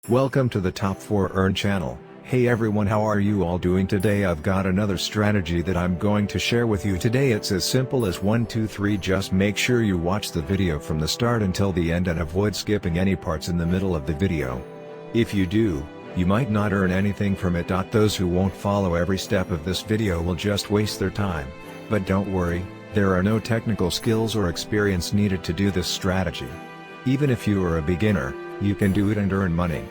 Welcome to the Top 4 Earn channel. Hey everyone, how are you all doing today? I've got another strategy that I'm going to share with you today. It's as simple as 1 2 3. Just make sure you watch the video from the start until the end and avoid skipping any parts in the middle of the video. If you do, you might not earn anything from it. Those who won't follow every step of this video will just waste their time. But don't worry, there are no technical skills or experience needed to do this strategy. Even if you are a beginner, you can do it and earn money.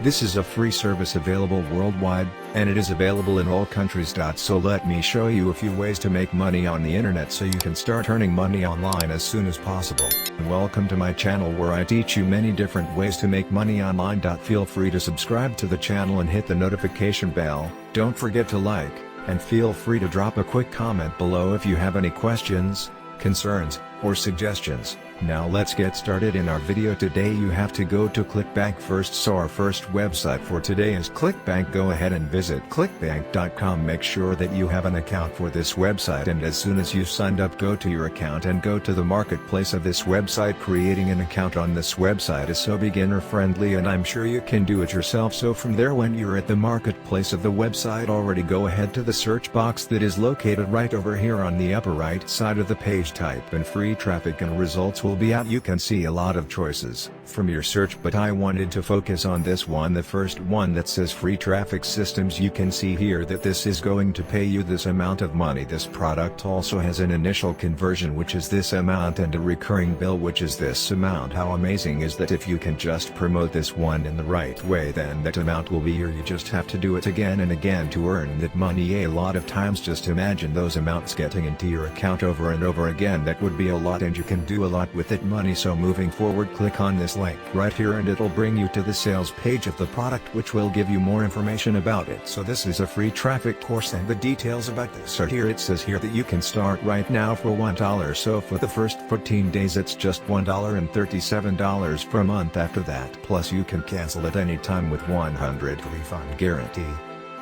This is a free service available worldwide, and it is available in all countries. So let me show you a few ways to make money on the internet so you can start earning money online as soon as possible. Welcome to my channel where I teach you many different ways to make money online. Feel free to subscribe to the channel and hit the notification bell. Don't forget to like, and feel free to drop a quick comment below if you have any questions, concerns, or suggestions. Now let's get started in our video. Today you have to go to ClickBank first. So our first website for today is ClickBank. Go ahead and visit clickbank.com. Make sure that you have an account for this website, and as soon as you've signed up, go to your account and go to the marketplace of this website. Creating an account on this website is so beginner friendly, and I'm sure you can do it yourself. So from there, when you're at the marketplace of the website already, go ahead to the search box that is located right over here on the upper right side of the page. Type in free traffic and results will be out. You can see a lot of choices from your search, but I wanted to focus on this one, the first one that says free traffic systems. You can see here that this is going to pay you this amount of money. This product also has an initial conversion, which is this amount, and a recurring bill, which is this amount. How amazing is that? If you can just promote this one in the right way, then that amount will be here. You just have to do it again and again to earn that money. A lot of times, just imagine those amounts getting into your account over and over again. That would be a lot, and you can do a lot with it money. So moving forward, click on this link right here and it'll bring you to the sales page of the product, which will give you more information about it. So this is a free traffic course, and the details about this are here. It says here that you can start right now for $1. So for the first 14 days it's just $1.37 per month. After that, plus you can cancel at any time with 100% refund guarantee.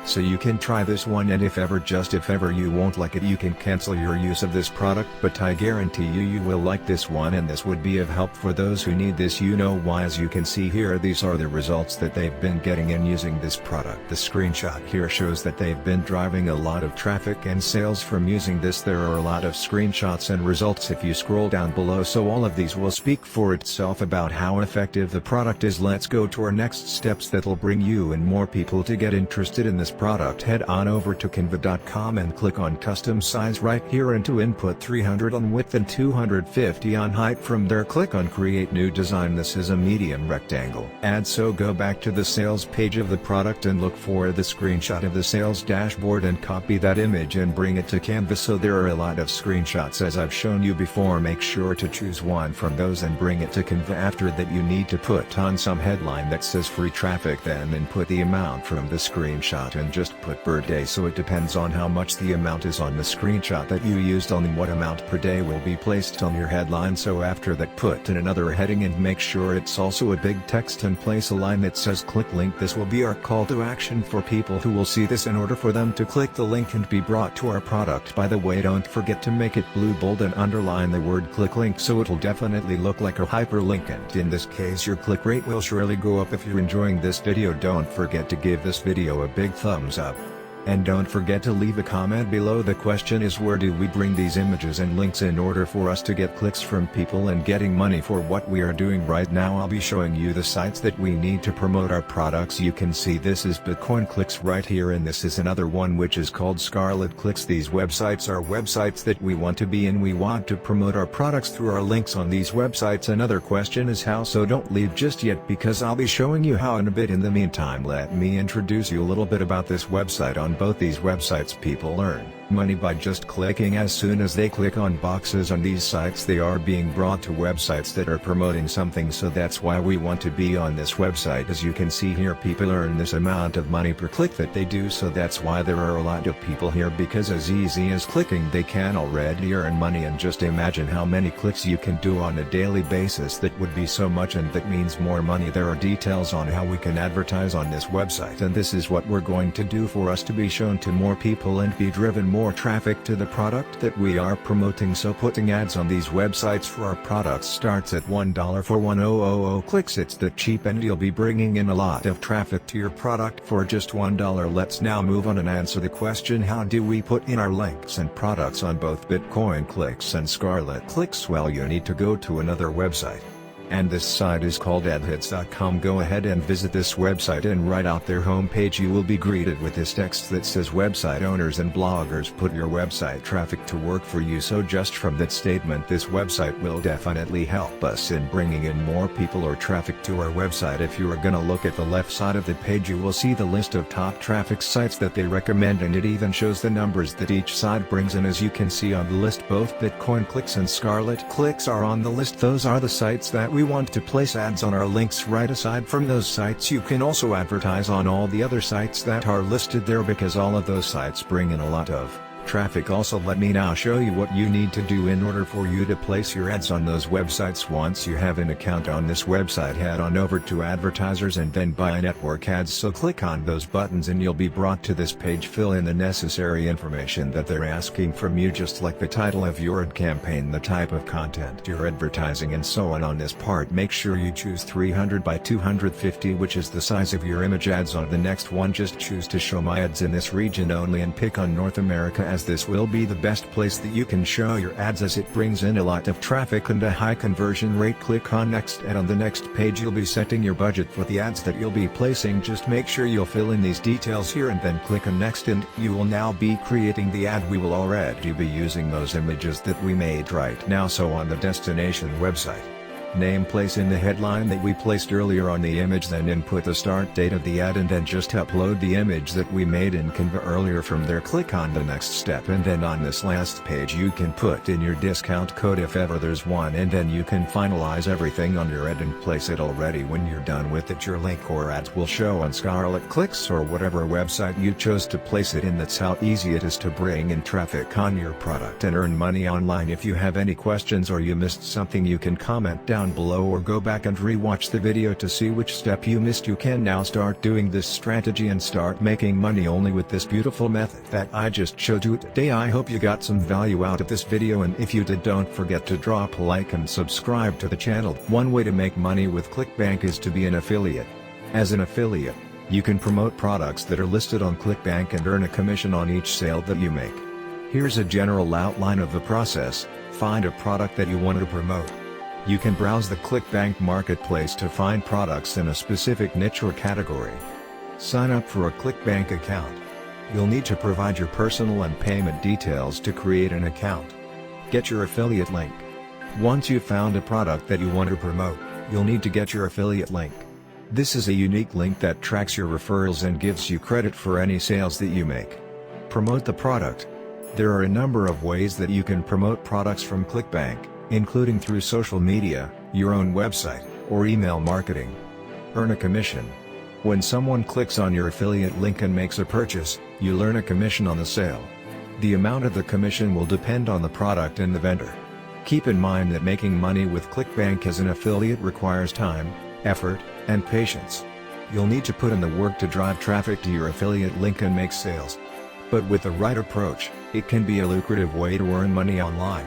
So you can try this one, and if ever you won't like it, you can cancel your use of this product, but I guarantee you will like this one, and this would be of help for those who need this. You know why? As you can see here, these are the results that they've been getting in using this product. The screenshot here shows that they've been driving a lot of traffic and sales from using this. There are a lot of screenshots and results if you scroll down below, so all of these will speak for itself about how effective the product is. Let's go to our next steps that'll bring you and more people to get interested in this product. Head on over to canva.com and click on custom size right here, and to input 300 on width and 250 on height. From there, click on create new design. This is a medium rectangle. So go back to the sales page of the product and look for the screenshot of the sales dashboard and copy that image and bring it to Canva. So there are a lot of screenshots as I've shown you before. Make sure to choose one from those and bring it to Canva. After that, you need to put on some headline that says free traffic, then input the amount from the screenshot and just put per day. So it depends on how much the amount is on the screenshot that you used on what amount per day will be placed on your headline. So after that, put in another heading and make sure it's also a big text and place a line that says click link. This will be our call to action for people who will see this in order for them to click the link and be brought to our product. By the way, don't forget to make it blue, bold, and underline the word click link so it'll definitely look like a hyperlink, and in this case your click rate will surely go up. If you're enjoying this video, don't forget to give this video a big thumbs up. And don't forget to leave a comment below. The question is, where do we bring these images and links in order for us to get clicks from people and getting money for what we are doing right now? I'll be showing you the sites that we need to promote our products. You can see this is Bitcoin Clicks right here, and this is another one which is called Scarlet Clicks. These websites are websites that we want to be in. We want to promote our products through our links on these websites. Another question is how, so don't leave just yet because I'll be showing you how in a bit. In the meantime, let me introduce you a little bit about this website. On both these websites, people earn money by just clicking. As soon as they click on boxes on these sites, they are being brought to websites that are promoting something. So that's why we want to be on this website. As you can see here, people earn this amount of money per click that they do. So that's why there are a lot of people here, because as easy as clicking, they can already earn money. And just imagine how many clicks you can do on a daily basis. That would be so much, and that means more money. There are details on how we can advertise on this website, and this is what we're going to do for us to be shown to more people and be driven more more traffic to the product that we are promoting, so putting ads on these websites for our products starts at $1 for 1000 clicks. It's that cheap and you'll be bringing in a lot of traffic to your product for just $1. Let's now move on and answer the question, how do we put in our links and products on both Bitcoin Clicks and Scarlet Clicks? Well, you need to go to another website. And this site is called adhits.com. Go ahead and visit this website, and right out their homepage you will be greeted with this text that says, website owners and bloggers, put your website traffic to work for you. So just from that statement, this website will definitely help us in bringing in more people or traffic to our website. If you are gonna look at the left side of the page, you will see the list of top traffic sites that they recommend, and it even shows the numbers that each site brings in. As you can see on the list, both Bitcoin Clicks and Scarlet Clicks are on the list. Those are the sites that we want to place ads on our links. Right aside from those sites, you can also advertise on all the other sites that are listed there, because all of those sites bring in a lot of traffic. Also, let me now show you what you need to do in order for you to place your ads on those websites. Once you have an account on this website, head on over to advertisers and then buy network ads. So click on those buttons and you'll be brought to this page. Fill in the necessary information that they're asking from you, just like the title of your ad campaign, the type of content you're advertising, and so on. On this part, make sure you choose 300 by 250, which is the size of your image ads. On the next one, just choose to show my ads in this region only and pick on North America, as this will be the best place that you can show your ads, as it brings in a lot of traffic and a high conversion rate. Click on next, and on the next page you'll be setting your budget for the ads that you'll be placing. Just make sure you'll fill in these details here and then click on next, and you will now be creating the ad. We will already be using those images that we made right now. So on the destination website, name, place in the headline that we placed earlier on the image, then input the start date of the ad, and then just upload the image that we made in Canva earlier. From there, click on the next step, and then on this last page you can put in your discount code if ever there's one, and then you can finalize everything on your ad and place it already. When you're done with it, your link or ads will show on Scarlet Clicks or whatever website you chose to place it in. That's how easy it is to bring in traffic on your product and earn money online. If you have any questions or you missed something, you can comment down below or go back and rewatch the video to see which step you missed. You can now start doing this strategy and start making money only with this beautiful method that I just showed you today. I hope you got some value out of this video, and if you did, don't forget to drop a like and subscribe to the channel. One way to make money with ClickBank is to be an affiliate. As an affiliate, you can promote products that are listed on ClickBank and earn a commission on each sale that you make. Here's a general outline of the process. Find a product that you want to promote. You can browse the ClickBank marketplace to find products in a specific niche or category. Sign up for a ClickBank account. You'll need to provide your personal and payment details to create an account. Get your affiliate link. Once you've found a product that you want to promote, you'll need to get your affiliate link. This is a unique link that tracks your referrals and gives you credit for any sales that you make. Promote the product. There are a number of ways that you can promote products from ClickBank, including through social media, your own website, or email marketing. Earn a commission. When someone clicks on your affiliate link and makes a purchase, you'll earn a commission on the sale. The amount of the commission will depend on the product and the vendor. Keep in mind that making money with ClickBank as an affiliate requires time, effort, and patience. You'll need to put in the work to drive traffic to your affiliate link and make sales. But with the right approach, it can be a lucrative way to earn money online.